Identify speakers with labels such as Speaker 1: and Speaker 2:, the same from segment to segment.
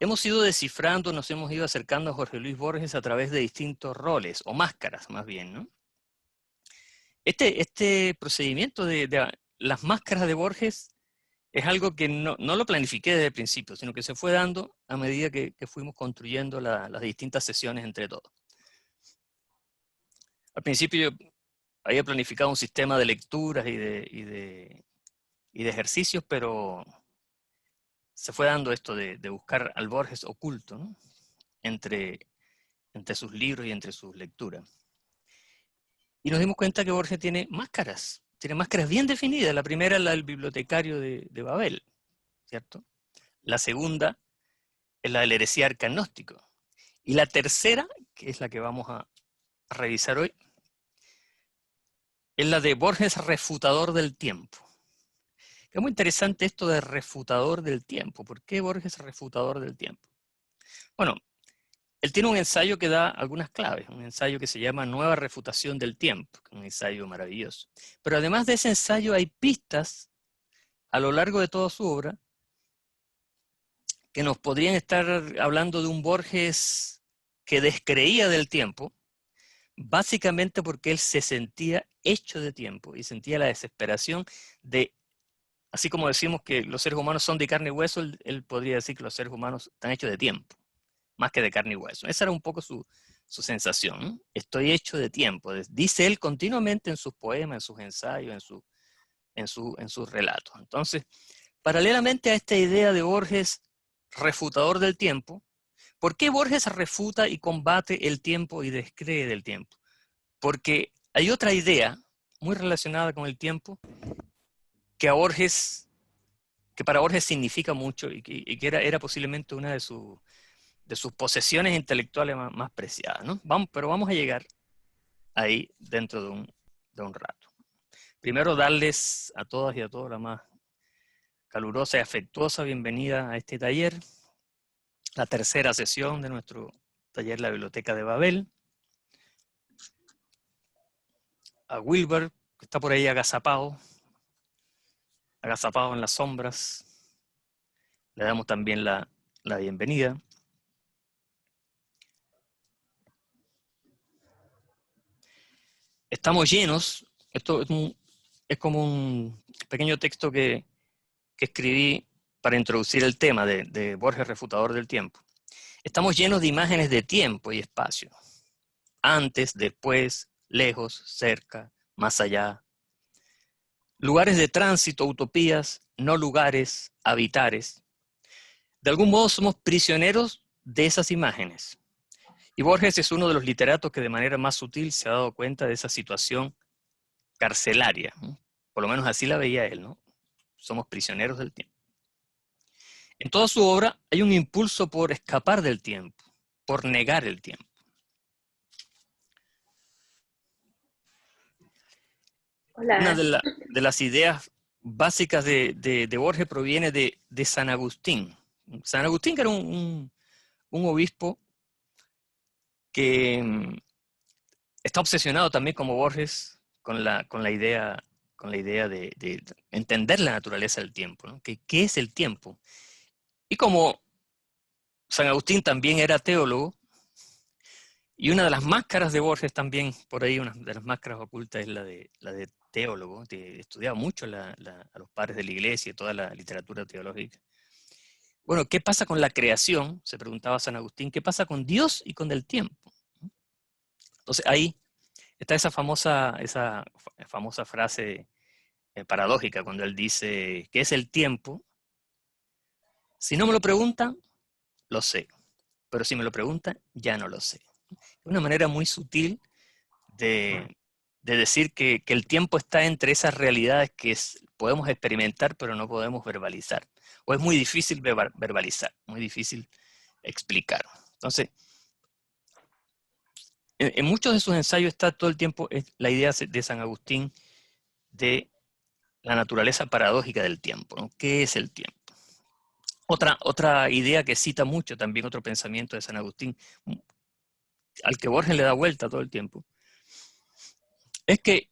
Speaker 1: hemos ido descifrando, nos hemos ido acercando a Jorge Luis Borges a través de distintos roles, o máscaras más bien, ¿no? Este procedimiento de las máscaras de Borges es algo que no lo planifiqué desde el principio, sino que se fue dando a medida que fuimos construyendo las distintas sesiones entre todos. Al principio yo había planificado un sistema de lecturas y de ejercicios, pero se fue dando esto de buscar al Borges oculto, ¿no? entre sus libros y entre sus lecturas. Y nos dimos cuenta que Borges tiene máscaras bien definidas. La primera es la del bibliotecario de Babel, ¿cierto? La segunda es la del heresiarca gnóstico. Y la tercera, que es la que vamos a revisar hoy, es la de Borges refutador del tiempo. Es muy interesante esto de refutador del tiempo. ¿Por qué Borges refutador del tiempo? Bueno, él tiene un ensayo que da algunas claves, un ensayo que se llama Nueva refutación del tiempo, un ensayo maravilloso. Pero además de ese ensayo hay pistas a lo largo de toda su obra que nos podrían estar hablando de un Borges que descreía del tiempo, básicamente porque él se sentía hecho de tiempo y sentía la desesperación de, así como decimos que los seres humanos son de carne y hueso, él podría decir que los seres humanos están hechos de tiempo, más que de carne y hueso. Esa era un poco su sensación, ¿no? Estoy hecho de tiempo, dice él continuamente en sus poemas, en sus ensayos, en sus relatos. Entonces, paralelamente a esta idea de Borges refutador del tiempo, ¿por qué Borges refuta y combate el tiempo y descree del tiempo? Porque hay otra idea muy relacionada con el tiempo que para Borges significa mucho y que era posiblemente una de sus posesiones intelectuales más preciadas, ¿no? Pero vamos a llegar ahí dentro de un rato. Primero darles a todas y a todos la más calurosa y afectuosa bienvenida a este taller, la tercera sesión de nuestro taller La Biblioteca de Babel. A Wilber, que está por ahí agazapado en las sombras, le damos también la bienvenida. Estamos llenos, esto es como un pequeño texto que escribí para introducir el tema de Borges refutador del tiempo. Estamos llenos de imágenes de tiempo y espacio. Antes, después, lejos, cerca, más allá. Lugares de tránsito, utopías, no lugares, habitares. De algún modo somos prisioneros de esas imágenes. Y Borges es uno de los literatos que de manera más sutil se ha dado cuenta de esa situación carcelaria, ¿no? Por lo menos así la veía él, ¿no? Somos prisioneros del tiempo. En toda su obra hay un impulso por escapar del tiempo, por negar el tiempo.
Speaker 2: Hola.
Speaker 1: Una de las ideas básicas de Borges proviene de San Agustín. San Agustín, que era un obispo que está obsesionado también como Borges con la idea de entender la naturaleza del tiempo, ¿no? ¿Qué es el tiempo? Y como San Agustín también era teólogo, y una de las máscaras de Borges también, por ahí una de las máscaras ocultas es la de teólogo, estudiaba mucho a los padres de la iglesia y toda la literatura teológica. Bueno, ¿qué pasa con la creación? Se preguntaba San Agustín, ¿qué pasa con Dios y con el tiempo? Entonces ahí está esa famosa frase paradójica cuando él dice, ¿qué es el tiempo? Si no me lo preguntan, lo sé, pero si me lo preguntan, ya no lo sé. Una manera muy sutil de decir que el tiempo está entre esas realidades que podemos experimentar, pero no podemos verbalizar. O es muy difícil verbalizar, muy difícil explicar. Entonces, en muchos de sus ensayos está todo el tiempo la idea de San Agustín de la naturaleza paradójica del tiempo, ¿no? ¿Qué es el tiempo? Otra idea que cita mucho también, otro pensamiento de San Agustín, al que Borges le da vuelta todo el tiempo, es que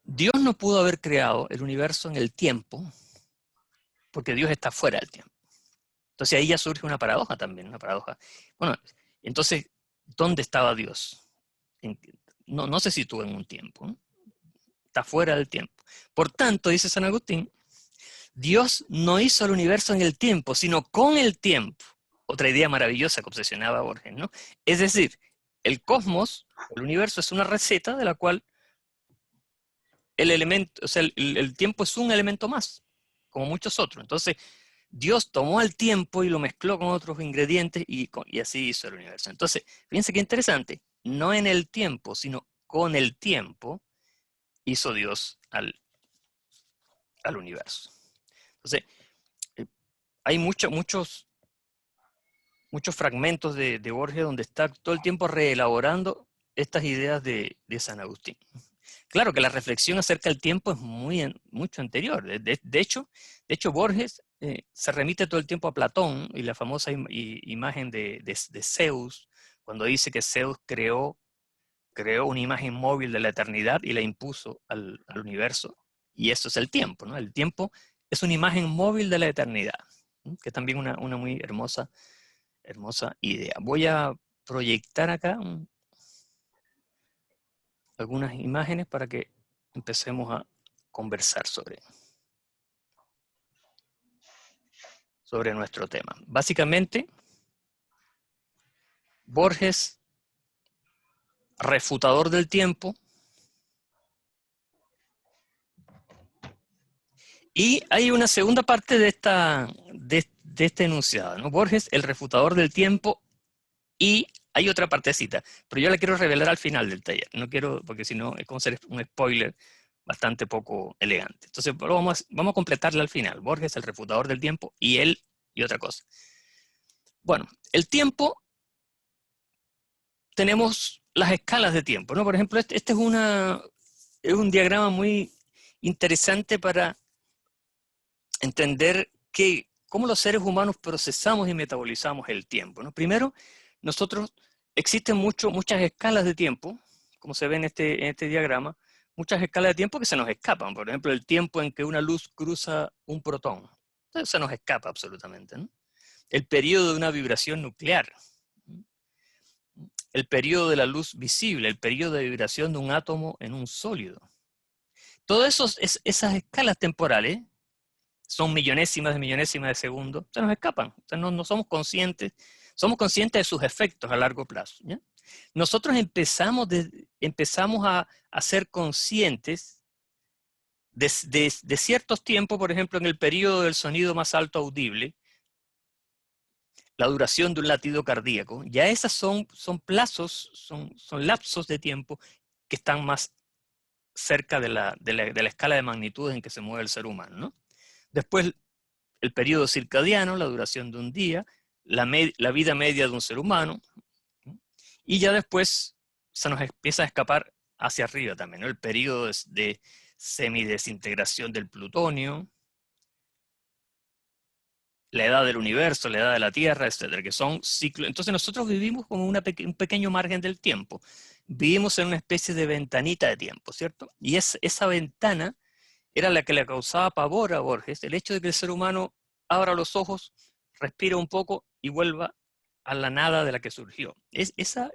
Speaker 1: Dios no pudo haber creado el universo en el tiempo porque Dios está fuera del tiempo. Entonces ahí ya surge una paradoja también, una paradoja. Bueno, entonces, ¿dónde estaba Dios? No se sitúa en un tiempo, ¿no? Está fuera del tiempo. Por tanto, dice San Agustín, Dios no hizo el universo en el tiempo, sino con el tiempo. Otra idea maravillosa que obsesionaba a Borges, ¿no? Es decir, el cosmos, el universo, es una receta de la cual el elemento, o sea, el tiempo es un elemento más, como muchos otros. Entonces, Dios tomó el tiempo y lo mezcló con otros ingredientes y así hizo el universo. Entonces, fíjense qué interesante, no en el tiempo, sino con el tiempo hizo Dios al universo. Entonces, hay muchos fragmentos de Borges donde está todo el tiempo reelaborando estas ideas de San Agustín. Claro que la reflexión acerca del tiempo es mucho anterior. De hecho, Borges se remite todo el tiempo a Platón y la famosa imagen de Zeus, cuando dice que Zeus creó una imagen móvil de la eternidad y la impuso al universo. Y eso es el tiempo, ¿no? El tiempo es una imagen móvil de la eternidad, ¿no? Que es también una muy hermosa idea. Voy a proyectar acá algunas imágenes para que empecemos a conversar sobre nuestro tema. Básicamente, Borges, refutador del tiempo, y hay una segunda parte de este enunciado, ¿no? Borges, el refutador del tiempo, y hay otra partecita, pero yo la quiero revelar al final del taller, no quiero, porque si no es como ser un spoiler bastante poco elegante. Entonces vamos a completarla al final. Borges, el refutador del tiempo, y él, y otra cosa. Bueno, el tiempo, tenemos las escalas de tiempo, ¿no? Por ejemplo, este es un diagrama muy interesante para entender cómo los seres humanos procesamos y metabolizamos el tiempo, ¿no? Primero, existen muchas escalas de tiempo, como se ve en este diagrama, muchas escalas de tiempo que se nos escapan. Por ejemplo, el tiempo en que una luz cruza un protón. Entonces se nos escapa absolutamente, ¿no? El periodo de una vibración nuclear. El periodo de la luz visible, el periodo de vibración de un átomo en un sólido. Todas esas escalas temporales son millonésimas de segundo, se nos escapan. O sea, no somos conscientes de sus efectos a largo plazo, ¿ya? Nosotros empezamos a ser conscientes de ciertos tiempos, por ejemplo, en el periodo del sonido más alto audible, la duración de un latido cardíaco. Ya esas son plazos, son lapsos de tiempo que están más cerca de la escala de magnitudes en que se mueve el ser humano, ¿no? Después, el periodo circadiano, la duración de un día, la vida media de un ser humano, ¿no? Y ya después se nos empieza a escapar hacia arriba también, ¿no? El periodo de semidesintegración del plutonio, la edad del universo, la edad de la Tierra, etcétera, que son ciclos. Entonces nosotros vivimos como un pequeño margen del tiempo. Vivimos en una especie de ventanita de tiempo, ¿cierto? Y esa ventana era la que le causaba pavor a Borges, el hecho de que el ser humano abra los ojos, respire un poco y vuelva a la nada de la que surgió. Esa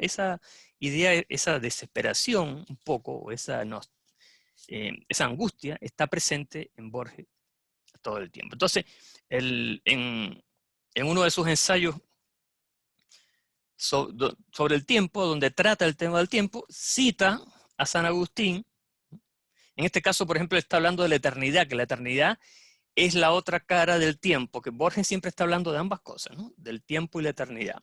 Speaker 1: idea, esa desesperación un poco, esa angustia está presente en Borges todo el tiempo. Entonces, en uno de sus ensayos sobre el tiempo, donde trata el tema del tiempo, cita a San Agustín. En este caso, por ejemplo, está hablando de la eternidad, que la eternidad es la otra cara del tiempo, que Borges siempre está hablando de ambas cosas, ¿no? Del tiempo y la eternidad.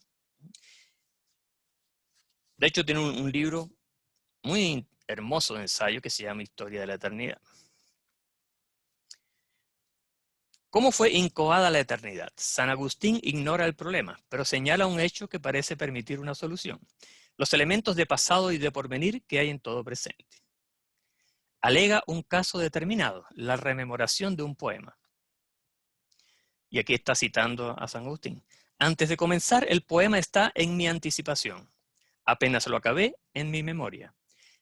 Speaker 1: De hecho, tiene un libro muy hermoso de ensayo que se llama Historia de la Eternidad. ¿Cómo fue incoada la eternidad? San Agustín ignora el problema, pero señala un hecho que parece permitir una solución. Los elementos de pasado y de porvenir que hay en todo presente. Alega un caso determinado, la rememoración de un poema. Y aquí está citando a San Agustín. Antes de comenzar, el poema está en mi anticipación. Apenas lo acabé, en mi memoria.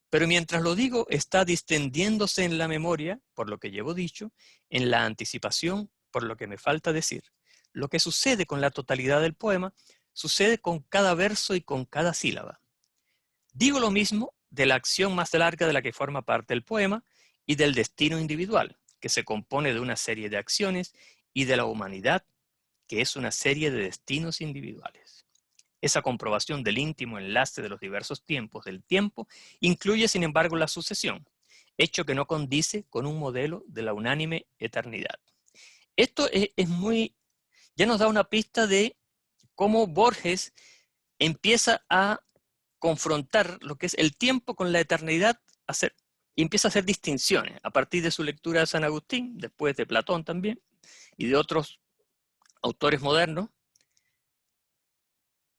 Speaker 1: Pero mientras lo digo, está distendiéndose en la memoria, por lo que llevo dicho, en la anticipación, por lo que me falta decir. Lo que sucede con la totalidad del poema, sucede con cada verso y con cada sílaba. Digo lo mismo de la acción más larga de la que forma parte el poema y del destino individual, que se compone de una serie de acciones, y de la humanidad, que es una serie de destinos individuales. Esa comprobación del íntimo enlace de los diversos tiempos del tiempo incluye, sin embargo, la sucesión, hecho que no condice con un modelo de la unánime eternidad. Esto ya nos da una pista de cómo Borges empieza a confrontar lo que es el tiempo con la eternidad, y empieza a hacer distinciones a partir de su lectura de San Agustín, después de Platón también, y de otros autores modernos.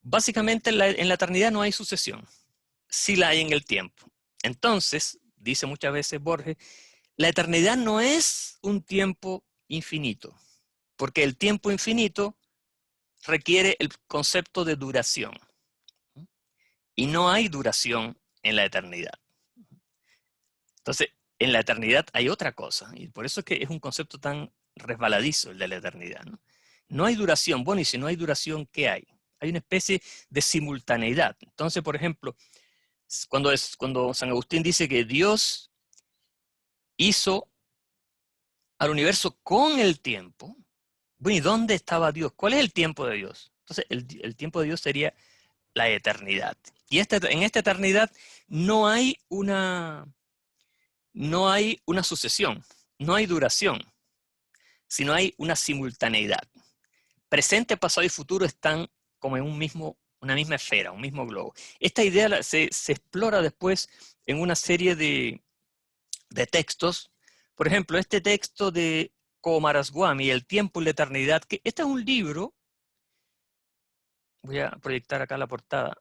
Speaker 1: Básicamente en la eternidad no hay sucesión, sí la hay en el tiempo. Entonces, dice muchas veces Borges, la eternidad no es un tiempo infinito, porque el tiempo infinito requiere el concepto de duración, y no hay duración en la eternidad. Entonces, en la eternidad hay otra cosa, y por eso es que es un concepto tan resbaladizo el de la eternidad, ¿no? No hay duración. Bueno, y si no hay duración, ¿qué hay? Hay una especie de simultaneidad. Entonces, por ejemplo, cuando San Agustín dice que Dios hizo al universo con el tiempo, bueno, ¿y dónde estaba Dios? ¿Cuál es el tiempo de Dios? Entonces, el tiempo de Dios sería la eternidad. Y en esta eternidad no hay una sucesión, no hay duración, sino hay una simultaneidad. Presente, pasado y futuro están como en una misma esfera, un mismo globo. Esta idea se explora después en una serie de textos. Por ejemplo, este texto de Coomaraswamy, El tiempo y la eternidad, que este es un libro, voy a proyectar acá la portada,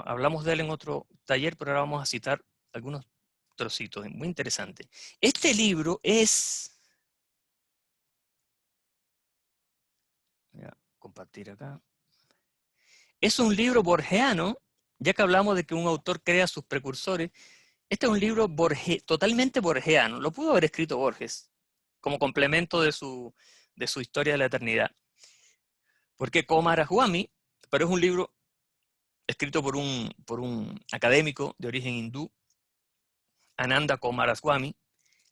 Speaker 1: hablamos de él en otro taller, pero ahora vamos a citar algunos trocitos, muy interesante. Este libro es, voy a compartir acá, es un libro borgiano, ya que hablamos de que un autor crea sus precursores. Este es un libro totalmente borgiano, lo pudo haber escrito Borges como complemento de su historia de la eternidad. Porque Coomaraswamy, pero es un libro escrito por un académico de origen hindú, Ananda Coomaraswamy.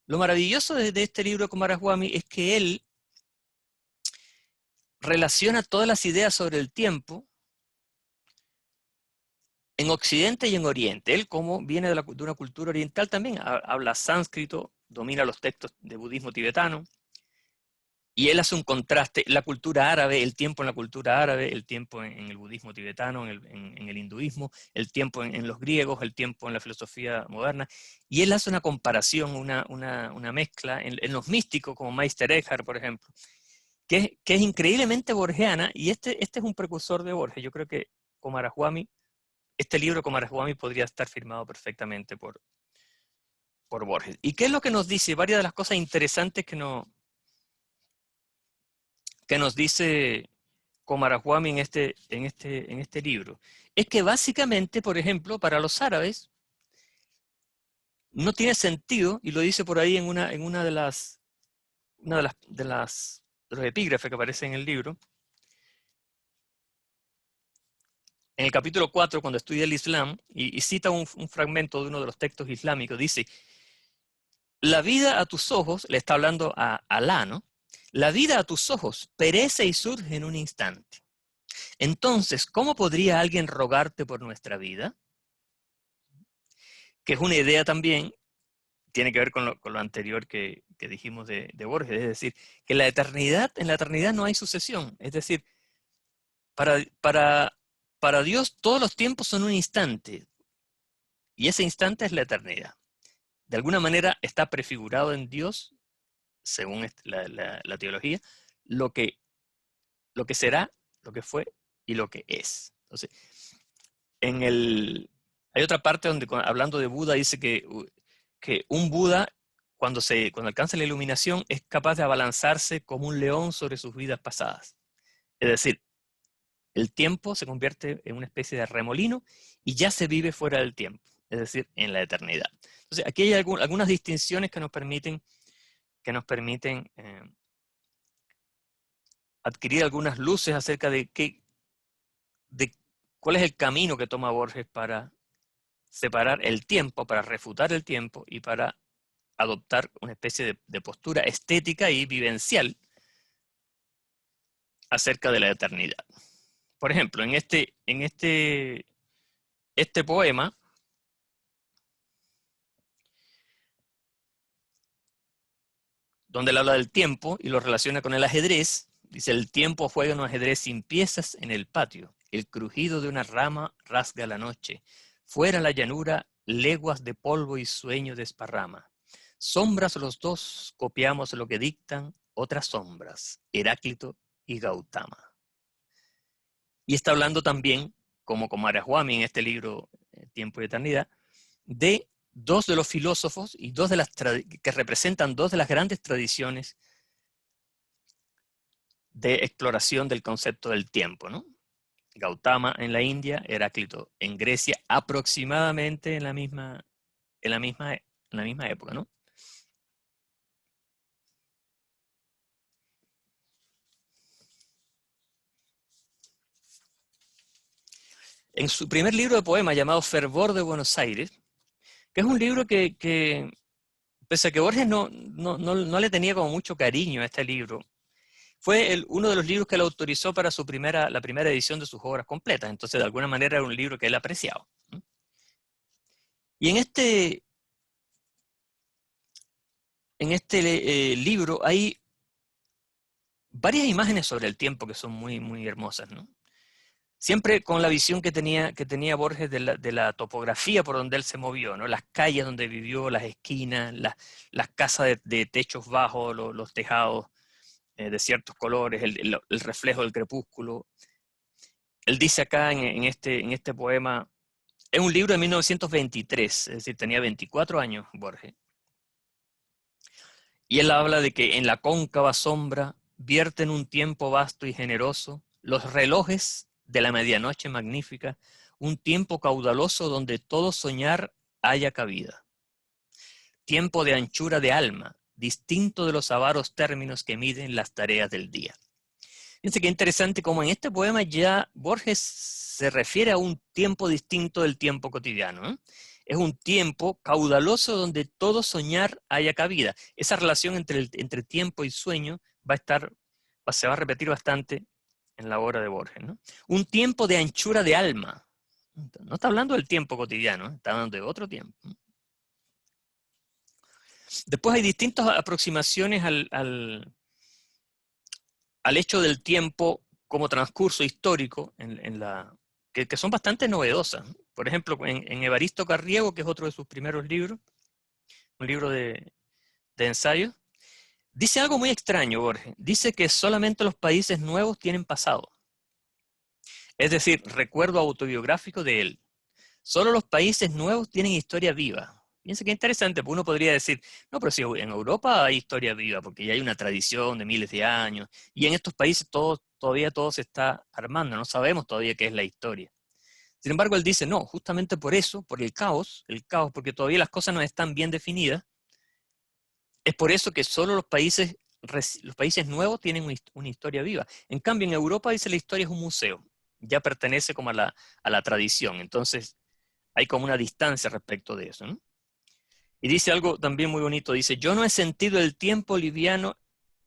Speaker 1: Lo maravilloso de este libro de Coomaraswamy es que él relaciona todas las ideas sobre el tiempo en Occidente y en Oriente. Él, como viene de una cultura oriental, también habla sánscrito, domina los textos de budismo tibetano, y él hace un contraste, la cultura árabe, el tiempo en la cultura árabe, el tiempo en el budismo tibetano, en el hinduismo, el tiempo en los griegos, el tiempo en la filosofía moderna, y él hace una comparación, una mezcla en los místicos, como Meister Eckhart, por ejemplo, que es increíblemente borgiana, y este es un precursor de Borges. Yo creo que Coomaraswamy, este libro Coomaraswamy podría estar firmado perfectamente por Borges. ¿Y qué es lo que nos dice? Varias de las cosas interesantes que nos dice Coomaraswamy en este libro, es que básicamente, por ejemplo, para los árabes, no tiene sentido, y lo dice por ahí en una de los epígrafes que aparece en el libro, en el capítulo 4, cuando estudia el Islam, y cita un fragmento de uno de los textos islámicos, dice, la vida a tus ojos, le está hablando a Alá, ¿no? La vida a tus ojos perece y surge en un instante. Entonces, ¿cómo podría alguien rogarte por nuestra vida? Que es una idea también, tiene que ver con lo anterior que dijimos de Borges, es decir, que en la eternidad no hay sucesión. Es decir, para Dios todos los tiempos son un instante, y ese instante es la eternidad. De alguna manera está prefigurado en Dios, según la teología, lo que será, lo que fue y lo que es. Entonces, hay otra parte donde, hablando de Buda, dice que un Buda, cuando alcanza la iluminación, es capaz de abalanzarse como un león sobre sus vidas pasadas. Es decir, el tiempo se convierte en una especie de remolino y ya se vive fuera del tiempo, es decir, en la eternidad. Entonces, aquí hay algunas distinciones que nos permiten adquirir algunas luces acerca de cuál es el camino que toma Borges para separar el tiempo, para refutar el tiempo y para adoptar una especie de postura estética y vivencial acerca de la eternidad. Por ejemplo, en este poema, donde él habla del tiempo y lo relaciona con el ajedrez, dice: el tiempo juega un ajedrez sin piezas en el patio, el crujido de una rama rasga la noche, fuera la llanura, leguas de polvo y sueño desparrama. Sombras los dos, copiamos lo que dictan otras sombras, Heráclito y Gautama. Y está hablando también, como Kumaraswamy en este libro, Tiempo y Eternidad, de dos de los filósofos y que representan dos de las grandes tradiciones de exploración del concepto del tiempo, ¿no? Gautama en la India, Heráclito en Grecia, aproximadamente en la misma época, ¿no? En su primer libro de poemas llamado Fervor de Buenos Aires, que es un libro que pese a que Borges no le tenía como mucho cariño a este libro, fue uno de los libros que él autorizó para la primera edición de sus obras completas. Entonces, de alguna manera, era un libro que él apreciaba. Y en este libro hay varias imágenes sobre el tiempo que son muy, muy hermosas, ¿no? Siempre con la visión que tenía Borges de la topografía por donde él se movió, ¿no? Las calles donde vivió, las esquinas, las casas de techos bajos, los tejados de ciertos colores, el reflejo del crepúsculo. Él dice acá en este poema, es un libro de 1923, es decir, tenía 24 años Borges. Y él habla de que en la cóncava sombra vierten un tiempo vasto y generoso los relojes de la medianoche magnífica, un tiempo caudaloso donde todo soñar haya cabida. Tiempo de anchura de alma, distinto de los avaros términos que miden las tareas del día. Fíjense qué interesante como en este poema ya Borges se refiere a un tiempo distinto del tiempo cotidiano, ¿eh? Es un tiempo caudaloso donde todo soñar haya cabida. Esa relación entre tiempo y sueño se va a repetir bastante en la obra de Borges, ¿no? Un tiempo de anchura de alma. No está hablando del tiempo cotidiano, está hablando de otro tiempo. Después hay distintas aproximaciones al hecho del tiempo como transcurso histórico que son bastante novedosas. Por ejemplo, en Evaristo Carriego, que es otro de sus primeros libros, un libro de ensayos, dice algo muy extraño, Borges. Dice que solamente los países nuevos tienen pasado. Es decir, recuerdo autobiográfico de él. Solo los países nuevos tienen historia viva. Fíjense qué interesante, porque uno podría decir, no, pero si en Europa hay historia viva, porque ya hay una tradición de miles de años, y en estos países todavía todo se está armando, no sabemos todavía qué es la historia. Sin embargo, él dice, no, justamente por eso, por el caos, porque todavía las cosas no están bien definidas, es por eso que solo los países nuevos tienen una historia viva. En cambio, en Europa dice la historia es un museo, ya pertenece como a la tradición, entonces hay como una distancia respecto de eso, ¿no? Y dice algo también muy bonito, dice, yo no he sentido el tiempo liviano,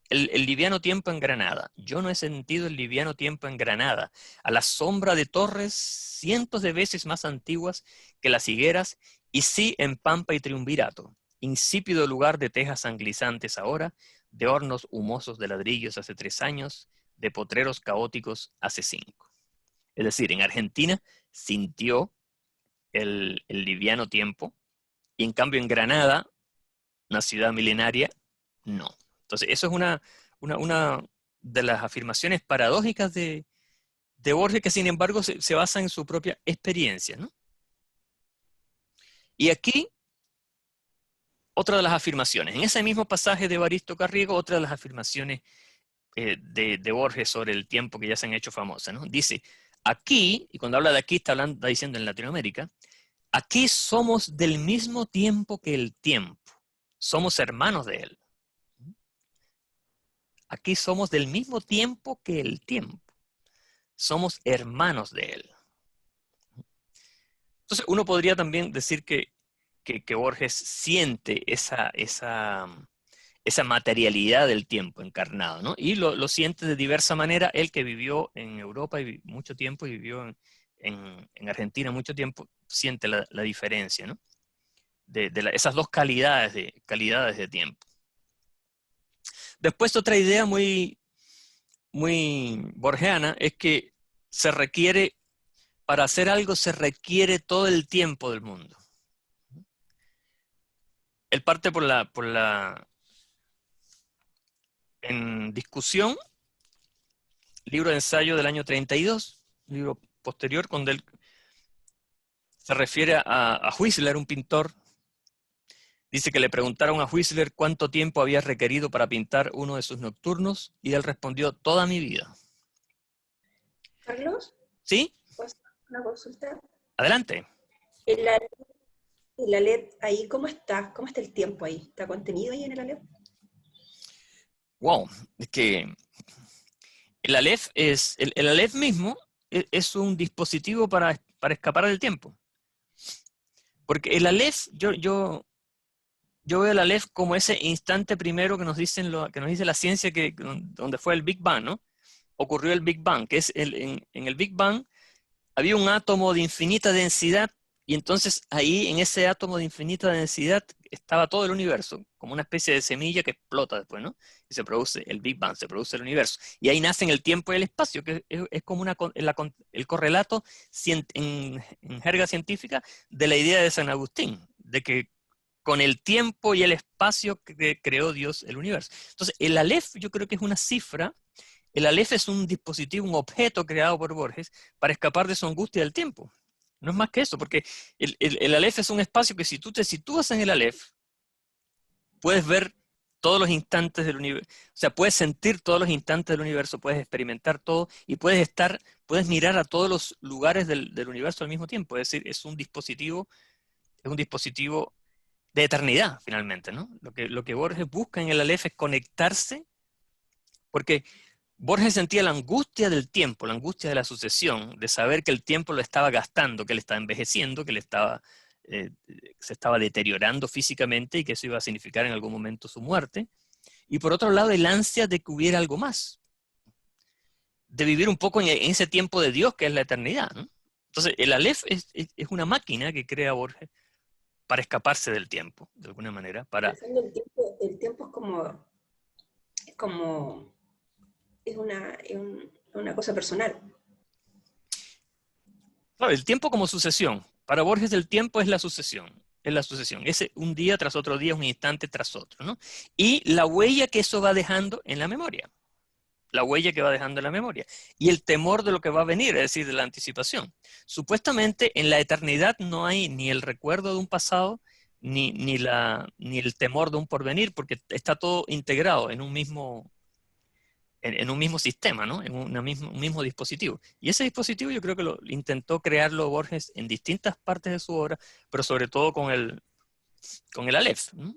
Speaker 1: el liviano tiempo en Granada. Yo no he sentido el liviano tiempo en Granada, a la sombra de torres cientos de veces más antiguas que las higueras, y sí en Pampa y Triunvirato, insípido lugar de tejas anglizantes ahora, de hornos humosos de ladrillos hace 3 años, de potreros caóticos hace 5. Es decir, en Argentina sintió el liviano tiempo, y en cambio en Granada, una ciudad milenaria, no. Entonces, eso es una de las afirmaciones paradójicas de Borges, que sin embargo se basa en su propia experiencia, ¿no? Y aquí, otra de las afirmaciones. En ese mismo pasaje de Evaristo Carriego, otra de las afirmaciones de Borges sobre el tiempo que ya se han hecho famosas, ¿no? Dice, aquí, y cuando habla de aquí está diciendo en Latinoamérica, aquí somos del mismo tiempo que el tiempo. Somos hermanos de él. aquí somos del mismo tiempo que el tiempo. Somos hermanos de él. Entonces, uno podría también decir que Borges siente esa materialidad del tiempo encarnado, ¿no? Y lo siente de diversa manera. Él, que vivió en Europa y mucho tiempo y vivió en Argentina mucho tiempo, siente la diferencia, ¿no? De esas dos calidades de tiempo. Después, otra idea muy borgiana es que para hacer algo se requiere todo el tiempo del mundo. Él parte en Discusión, libro de ensayo del año 32, libro posterior, cuando él se refiere a Whistler, un pintor. Dice que le preguntaron a Whistler cuánto tiempo había requerido para pintar uno de sus nocturnos, y él respondió: toda mi vida.
Speaker 2: Carlos,
Speaker 1: ¿Sí?
Speaker 2: ¿puedo hacer una consulta?
Speaker 1: Adelante.
Speaker 2: El Aleph, el Aleph ahí, ¿cómo está? ¿Cómo está el tiempo ahí? ¿Está contenido ahí en el Aleph?
Speaker 1: Wow, es que el Aleph mismo es un dispositivo para escapar del tiempo. Porque el Aleph, yo veo el Aleph como ese instante primero que nos dice la ciencia, donde fue el Big Bang, ¿no? Ocurrió el Big Bang, que es en el Big Bang había un átomo de infinita densidad, y entonces ahí en ese átomo de infinita densidad estaba todo el universo, como una especie de semilla que explota después, ¿no? Y se produce el Big Bang, se produce el universo. Y ahí nacen el tiempo y el espacio, que es como el correlato en jerga científica de la idea de San Agustín, de que con el tiempo y el espacio que creó Dios el universo. Entonces, el Aleph yo creo que es una cifra. El Aleph es un dispositivo, un objeto creado por Borges para escapar de su angustia del tiempo. No es más que eso, porque el Aleph es un espacio que, si tú te sitúas en el Aleph, puedes ver todos los instantes del universo, o sea, puedes sentir todos los instantes del universo, puedes experimentar todo y puedes mirar a todos los lugares del universo al mismo tiempo. Es decir, es un dispositivo de eternidad, finalmente, ¿no? Lo que Borges busca en el Aleph es conectarse, porque Borges sentía la angustia del tiempo, la angustia de la sucesión, de saber que el tiempo lo estaba gastando, que le estaba envejeciendo, que se estaba deteriorando físicamente, y que eso iba a significar en algún momento su muerte. Y por otro lado, el ansia de que hubiera algo más, de vivir un poco en ese tiempo de Dios que es la eternidad, ¿no? Entonces, el Aleph es una máquina que crea Borges para escaparse del tiempo, de alguna manera.
Speaker 2: En el fondo el tiempo es una cosa personal.
Speaker 1: Claro, el tiempo como sucesión. Para Borges el tiempo es la sucesión. Es la sucesión. Es un día tras otro día, un instante tras otro, ¿no? Y la huella que eso va dejando en la memoria. La huella que va dejando en la memoria. Y el temor de lo que va a venir, es decir, de la anticipación. Supuestamente en la eternidad no hay ni el recuerdo de un pasado, ni el temor de un porvenir, porque está todo integrado en un mismo sistema, ¿no? En un mismo dispositivo. Y ese dispositivo yo creo que lo intentó crearlo Borges en distintas partes de su obra, pero sobre todo con el Aleph, ¿no?